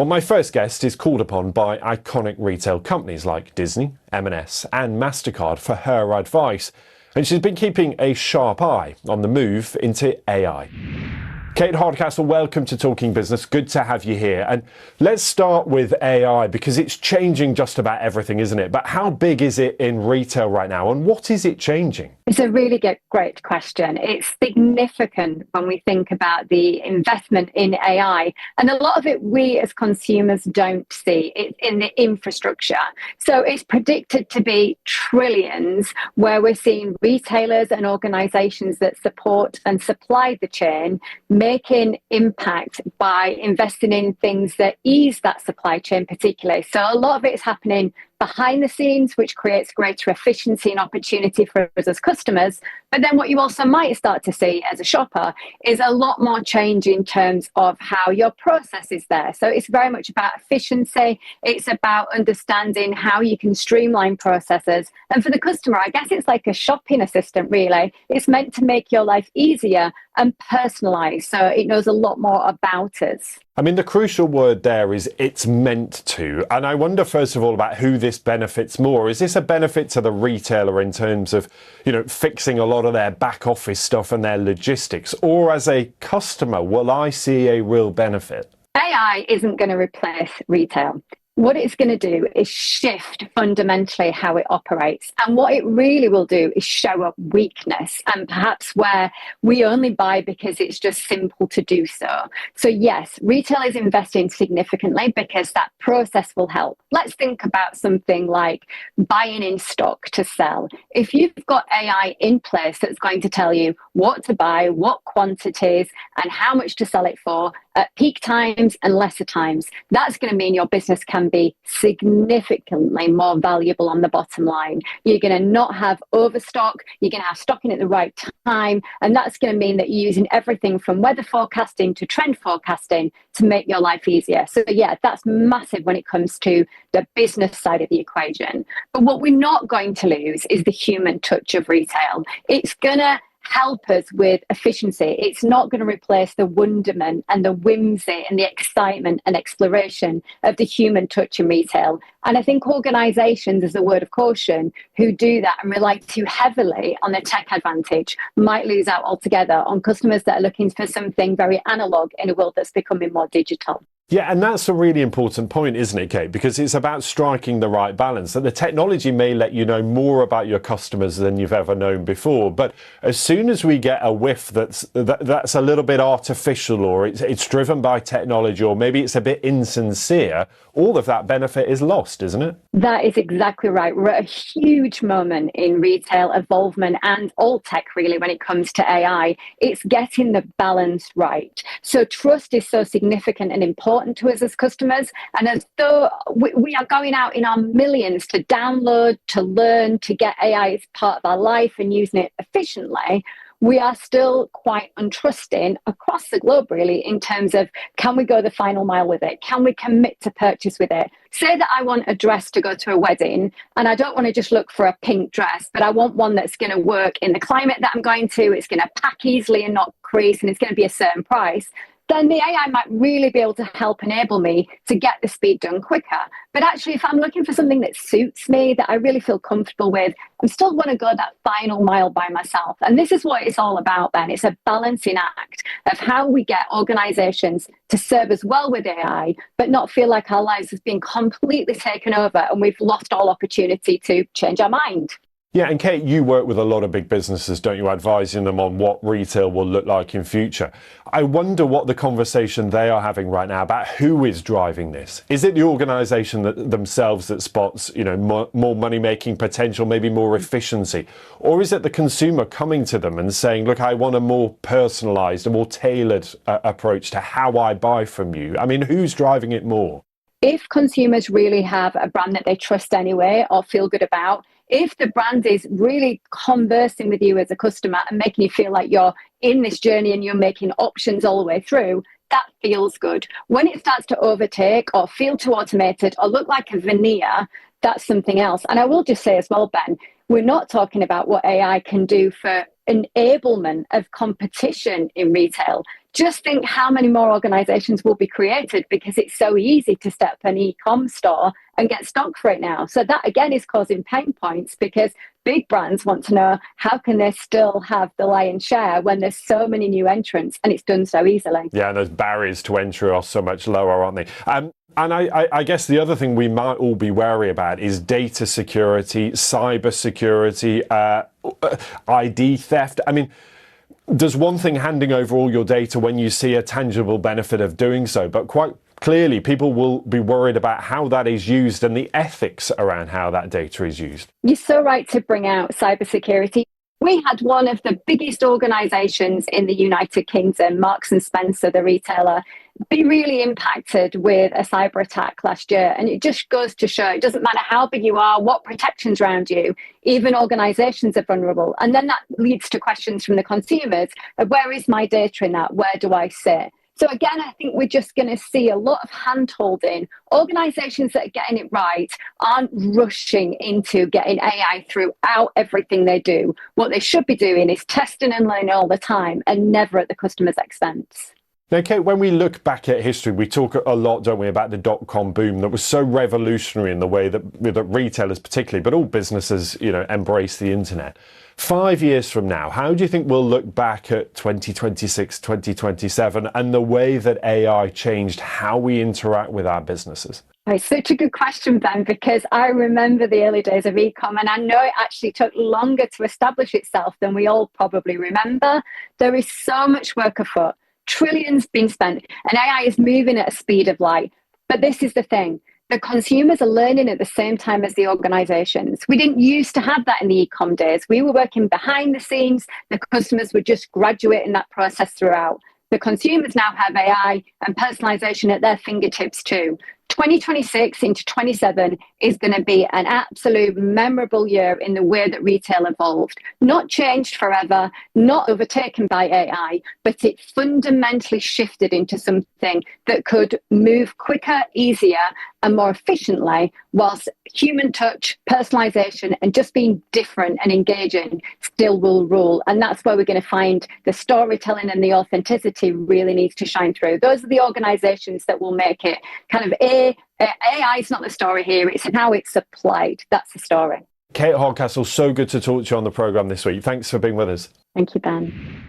Well, my first guest is called upon by iconic retail companies like Disney, M&S and MasterCard for her advice. And she's been keeping a sharp eye on the move into AI. Kate Hardcastle, welcome to Talking Business. Good to have you here. And let's start with AI because it's changing just about everything, isn't it? But how big is it in retail right now and what is it changing? It's a really great question. It's significant when we think about the investment in AI. And a lot of it we as consumers don't see. It's in the infrastructure. So it's predicted to be trillions, where we're seeing retailers and organizations that support and supply the chain making impact by investing in things that ease that supply chain particularly. So a lot of it is happening behind the scenes, which creates greater efficiency and opportunity for us as customers. But then what you also might start to see as a shopper is a lot more change in terms of how your process is there. So it's very much about efficiency. It's about understanding how you can streamline processes. And for the customer, I guess it's like a shopping assistant, really. It's meant to make your life easier and personalized. So it knows a lot more about us. I mean, the crucial word there is it's meant to. And I wonder, first of all, about who this benefits more. Is this a benefit to the retailer in terms of, fixing a lot of their back office stuff and their logistics? Or as a customer, will I see a real benefit? AI isn't going to replace retail. What it's going to do is shift fundamentally how it operates. And what it really will do is show up weakness and perhaps where we only buy because it's just simple to do so. So yes, retail is investing significantly because that process will help. Let's think about something like buying in stock to sell. If you've got AI in place that's going to tell you what to buy, what quantities, and how much to sell it for at peak times and lesser times, that's going to mean your business can be significantly more valuable on the bottom line. You're going to not have overstock, you're going to have stock in at the right time, and that's going to mean that you're using everything from weather forecasting to trend forecasting to make your life easier. So yeah, that's massive when it comes to the business side of the equation. But what we're not going to lose is the human touch of retail. It's going to help us with efficiency. It's not going to replace the wonderment and the whimsy and the excitement and exploration of the human touch in retail. And I think organizations, as a word of caution, who do that and rely too heavily on the tech advantage might lose out altogether on customers that are looking for something very analog in a world that's becoming more digital. Yeah, and that's a really important point, isn't it, Kate? Because it's about striking the right balance. That the technology may let you know more about your customers than you've ever known before, but as soon as we get a whiff that's a little bit artificial, or it's driven by technology, or maybe it's a bit insincere, all of that benefit is lost, isn't it? That is exactly right. We're at a huge moment in retail evolvement and all tech, really, when it comes to AI. It's getting the balance right. So trust is so significant and important to us as customers. And as though we are going out in our millions to download, to learn, to get AI as part of our life and using it efficiently, we are still quite untrusting across the globe, really, in terms of, can we go the final mile with it? Can we commit to purchase with it? Say that I want a dress to go to a wedding, and I don't want to just look for a pink dress, but I want one that's going to work in the climate that I'm going to, it's going to pack easily and not crease, and it's going to be a certain price. Then the AI might really be able to help enable me to get the speed done quicker. But actually, if I'm looking for something that suits me, that I really feel comfortable with, I still want to go that final mile by myself. And this is what it's all about, Ben. It's a balancing act of how we get organizations to serve us well with AI, but not feel like our lives have been completely taken over and we've lost all opportunity to change our mind. Yeah, and Kate, you work with a lot of big businesses, don't you, advising them on what retail will look like in future. I wonder what the conversation they are having right now about who is driving this. Is it the organisation themselves that spots, more money-making potential, maybe more efficiency? Or is it the consumer coming to them and saying, look, I want a more personalised, a more tailored approach to how I buy from you? I mean, who's driving it more? If consumers really have a brand that they trust anyway or feel good about, if the brand is really conversing with you as a customer and making you feel like you're in this journey and you're making options all the way through, that feels good. When it starts to overtake or feel too automated or look like a veneer, that's something else. And I will just say as well, Ben, we're not talking about what AI can do for enablement of competition in retail. just think how many more organizations will be created, because it's so easy to set up an e-com store and get stock for it now. So that again is causing pain points, because big brands want to know how can they still have the lion's share when there's so many new entrants and it's done so easily. Yeah, and those barriers to entry are so much lower, aren't they? And I guess the other thing we might all be wary about is data security, cyber security, ID theft. I mean, there's one thing handing over all your data when you see a tangible benefit of doing so, but quite clearly people will be worried about how that is used and the ethics around how that data is used. You're so right to bring out cybersecurity. We had one of the biggest organisations in the United Kingdom, Marks and Spencer, the retailer, be really impacted with a cyber attack last year. And it just goes to show it doesn't matter how big you are, what protections around you, even organisations are vulnerable. And then that leads to questions from the consumers of where is my data in that? Where do I sit? So again, I think we're just going to see a lot of hand-holding. Organisations that are getting it right aren't rushing into getting AI throughout everything they do. What they should be doing is testing and learning all the time and never at the customer's expense. Now, Kate, when we look back at history, we talk a lot, don't we, about the dot-com boom that was so revolutionary in the way that retailers particularly, but all businesses, embrace the internet. 5 years from now, how do you think we'll look back at 2026, 2027 and the way that AI changed how we interact with our businesses? It's such a good question, Ben, because I remember the early days of e-com, and I know it actually took longer to establish itself than we all probably remember. There is so much work afoot, trillions being spent, and AI is moving at a speed of light. But this is the thing. The consumers are learning at the same time as the organizations. We didn't used to have that in the e-com days. We were working behind the scenes. The customers were just graduating that process throughout. The consumers now have AI and personalization at their fingertips too. 2026 into 27 is going to be an absolute memorable year in the way that retail evolved. Not changed forever, not overtaken by AI, but it fundamentally shifted into something that could move quicker, easier, and more efficiently, whilst human touch, personalization, and just being different and engaging still will rule. And that's where we're going to find the storytelling and the authenticity really needs to shine through. Those are the organizations that will make it kind of AI is not the story here, it's how it's applied. That's the story. Kate Hardcastle, so good to talk to you on the programme this week. Thanks for being with us. Thank you, Ben.